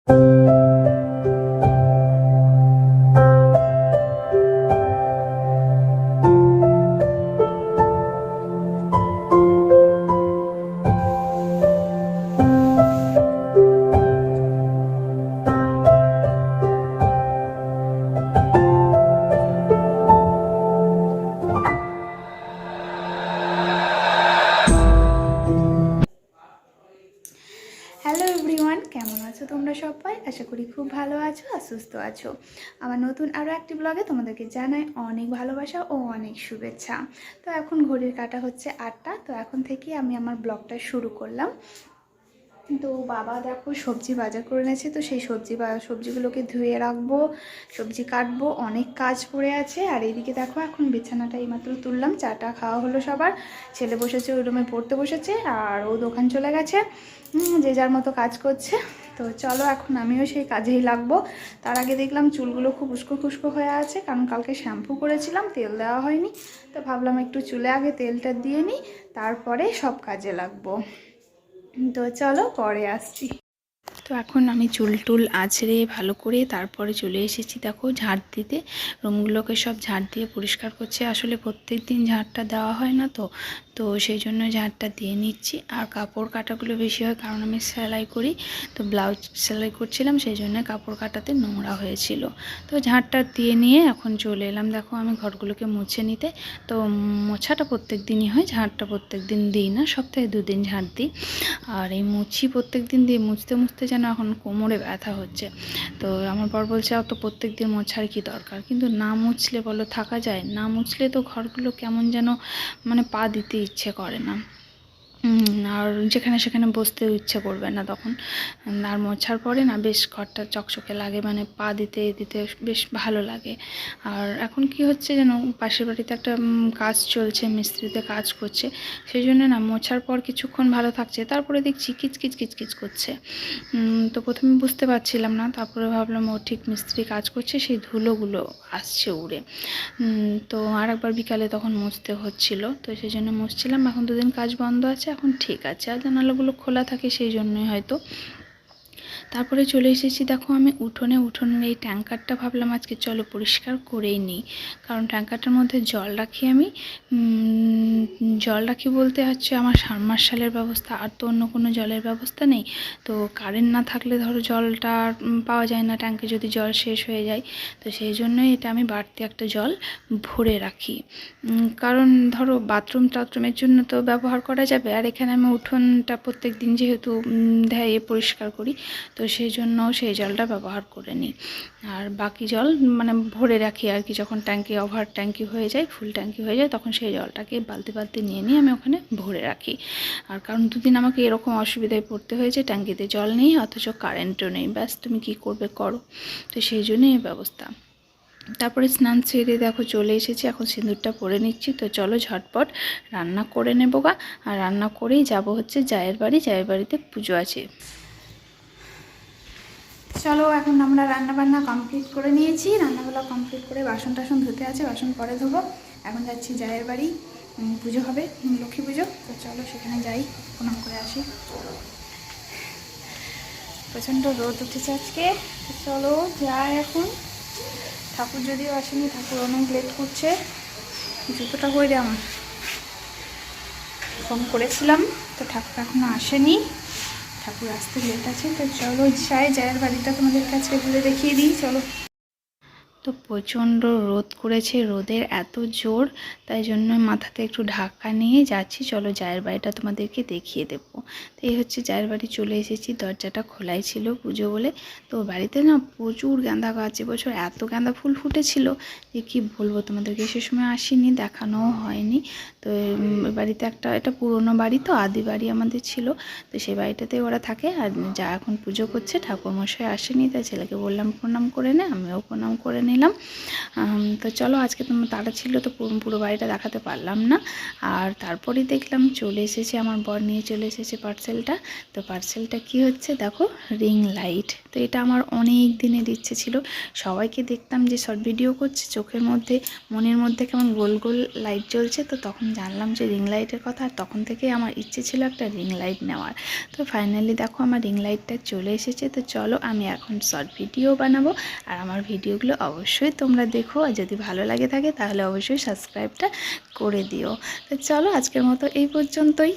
Hello everyone, কেমন আছো তোমরা সবাই? আশা করি খুব ভালো আছো আর সুস্থ আছো। আমার নতুন আরও একটি ব্লগে তোমাদেরকে জানাই অনেক ভালোবাসা ও অনেক শুভেচ্ছা। তো এখন ঘড়ির কাঁটা হচ্ছে 8টা। তো এখন থেকে আমি আমার ব্লগটা শুরু করলাম। তো বাবা দেখো সবজি বাজার করে এনেছে, তো সেই সবজিগুলোকে ধুয়ে রাখবো, সবজি কাটবো, অনেক কাজ পড়ে আছে। আর এইদিকে দেখো এখন বিছানাটা এইমাত্র তুললাম, চাটা খাওয়া হলো সবার। ছেলে বসেছে ওই রুমে পড়তে বসেছে, আর ও দোকান চলে গেছে, যে যার মতো কাজ করছে। তো চলো এখন আমিও সেই কাজেই লাগবো। তার আগে দেখলাম চুলগুলো খুব উস্কো খুস্কো হয়ে আছে, কারণ কালকে শ্যাম্পু করেছিলাম, তেল দেওয়া হয়নি। তো ভাবলাম একটু চুলে আগে তেলটা দিয়ে নিই, তারপরে সব কাজে লাগবো। তো চলো পরে আসছি। তো এখন আমি চুল টুল আঁচড়ে ভালো করে তারপরে চলে এসেছি দেখো ঝাড় দিতে। রুমগুলোকে সব ঝাড় দিয়ে পরিষ্কার করছে। আসলে প্রত্যেক দিন ঝাড়টা দেওয়া হয় না, তো তো সেই জন্য ঝাড়টা দিয়ে নিচ্ছি। আর কাপড় কাটাগুলো বেশি হয়, কারণ আমি সেলাই করি, তো ব্লাউজ সেলাই করছিলাম, সেই জন্য কাপড় কাটাতে নোংরা হয়েছিল। তো ঝাড়টা দিয়ে নিয়ে এখন চলে এলাম দেখো আমি ঘরগুলোকে মুছে নিতে। তো মোছাটা প্রত্যেক দিনই হয়, ঝাড়টা প্রত্যেক দিন দিই না, সপ্তাহে 2 দিন ঝাড় দিই। আর এই মুছি প্রত্যেক দিন দিয়ে মুছতে মুছতে যেন এখন কোমরে ব্যথা হচ্ছে। তো আমার বর বলছে অত প্রত্যেক দিন মোছার কি দরকার, কিন্তু না মুছলে বলো থাকা যায়? না মুছলে তো ঘরগুলো কেমন যেন মানে পা দিতে ইচ্ছে করে না, আর যেখানে সেখানে বসতেও ইচ্ছে করবে না তখন। আর মোছার পরে না বেশ ঘরটা চকচকে লাগে, মানে পা দিতে দিতে বেশ ভালো লাগে। আর এখন কি হচ্ছে যেন পাশের বাড়িতে একটা কাজ চলছে, মিস্ত্রিতে কাজ করছে, সেই জন্য না মোছার পর কিছুক্ষণ ভালো থাকছে, তারপরে দেখছি কিচকিচ কিচকিচ করছে। তো প্রথমে বুঝতে পারছিলাম না, তারপরে ভাবলাম ও ঠিক মিস্ত্রি কাজ করছে, সেই ধুলোগুলো আসছে উড়ে। তো আর একবার বিকালে তখন মুছতে হচ্ছিল, তো সেই জন্য মুছছিলাম। এখন 2 দিন কাজ বন্ধ আছে, এখন ঠিক আছে, আর জানালাগুলো খোলা থাকে সেই জন্যই হয়তো। তারপরে চলে এসেছি দেখো আমি উঠোনের এই ট্যাঙ্কারটা ভাবলাম আজকে চলো পরিষ্কার করেই নিই, কারণ ট্যাঙ্কারটার মধ্যে জল রাখি আমি। জল রাখি বলতে হচ্ছে আমার সাবমার্শালের ব্যবস্থা, আর তো অন্য কোনো জলের ব্যবস্থা নেই। তো কারেন্ট না থাকলে ধরো জলটা পাওয়া যায় না, ট্যাঙ্কে যদি জল শেষ হয়ে যায়, তো সেই জন্যই এটা আমি বাড়তি একটা জল ভরে রাখি। কারণ ধরো টাথরুমের জন্য তো ব্যবহার করা যাবে, আর এখানে আমি উঠোনটা প্রত্যেক দিন যেহেতু ধুয়ে পরিষ্কার করি, তো সেই জন্য সেই জলটা ব্যবহার করে নিই। আর বাকি জল মানে ভরে রাখি আর কি, যখন ওভার ট্যাঙ্কি হয়ে যায়, ফুল ট্যাঙ্কি হয়ে যায়, তখন সেই জলটাকে বালতি বালতি নিয়ে নিয়ে আমি ওখানে ভরে রাখি। আর কারণ 2 দিন আমাকে এরকম অসুবিধায় পড়তে হয়েছে, ট্যাঙ্কিতে জল নেই অথচ কারেন্টও নেই, ব্যাস তুমি কি করবে করো। তো সেই জন্যই এই ব্যবস্থা। তারপরে স্নান সেরে দেখো চলে এসেছি, এখন সিঁদুরটা পরে নিচ্ছি। তো চলো ঝটপট রান্না করে নেবো গা, আর রান্না করেই যাব হচ্ছে জায়ের বাড়িতে পুজো আছে। চলো এখন আমরা রান্নাবান্না কমপ্লিট করে নিয়েছি, রান্নাগুলো কমপ্লিট করে বাসন টাসন ধুতে আছে, বাসন পরে ধোবো। এখন যাচ্ছি জায়ের বাড়ি, পুজো হবে, লক্ষ্মী পুজো। তো চলো সেখানে যাই, প্রণাম করে আসি। প্রচণ্ড রোদ উঠেছে আজকে, তো চলো যাই এখন। ঠাকুর যদিও আসেনি, ঠাকুর অনেক লেট করছে। জুতোটা হয়ে যায় আমার, ফোন করেছিলাম, তো ঠাকুর এখনও আসেনি, ঠাকুর আসতে লেট আছে। তো চলো যাই, জায়ের বাড়িটা তোমাদের কাছে ঘুরে দেখিয়ে দিই, চলো। তো প্রচণ্ড রোদ করেছে, রোদের এত জোর, তাই জন্য মাথাতে একটু ঢাকা নিয়ে যাচ্ছি। চলো জায়ের বাড়িটা তোমাদেরকে দেখিয়ে দেবো। তো এই হচ্ছে জায়ের বাড়ি, চলে এসেছি। দরজাটা খোলাই ছিল পুজো বলে। তো বাড়িতে না প্রচুর গাঁদা গাছ, এবছর এত গাঁদা ফুল ফুটেছিল যে কী বলবো তোমাদেরকে, সে সময় আসিনি, দেখানোও হয়নি। তো বাড়িতে এটা পুরনো বাড়ি, তো আদি বাড়ি আমাদের ছিল, তো সেই বাড়িটাতে ওরা থাকে। আর যা এখন পুজো করছে, ঠাকুরমশাই আসেনি, তাই ছেলেকে বললাম প্রণাম করে নে, আমিও প্রণাম করে নিলাম। নিলাম। তো চলো, আজকে তোমার তাড়া ছিল তো পুরো বাড়িটা দেখাতে পারলাম না। আর তারপরেই দেখলাম চলে এসেছে, আমার বর নিয়ে চলে এসেছে পার্সেলটা। তো পার্সেলটা কি হচ্ছে দেখো, রিং লাইট। তো এটা আমার অনেক দিনের ইচ্ছে ছিল। সবাইকে দেখতাম যে শর্ট ভিডিও করছে, চোখের মধ্যে মনের মধ্যে কেমন গোল গোল লাইট জ্বলছে, তো তখন জানলাম যে রিং লাইটের কথা। আর তখন থেকেই আমার ইচ্ছে ছিল একটা রিং লাইট নেওয়ার। তো ফাইনালি দেখো আমার রিং লাইটটা চলে এসেছে। তো চলো আমি এখন শর্ট ভিডিও বানাবো, আর আমার ভিডিওগুলো অবশ্যই তোমরা দেখো, আর যদি ভালো লাগে থাকে তাহলে অবশ্যই সাবস্ক্রাইবটা করে দিও। তো চলো আজকের মতো এই পর্যন্তই।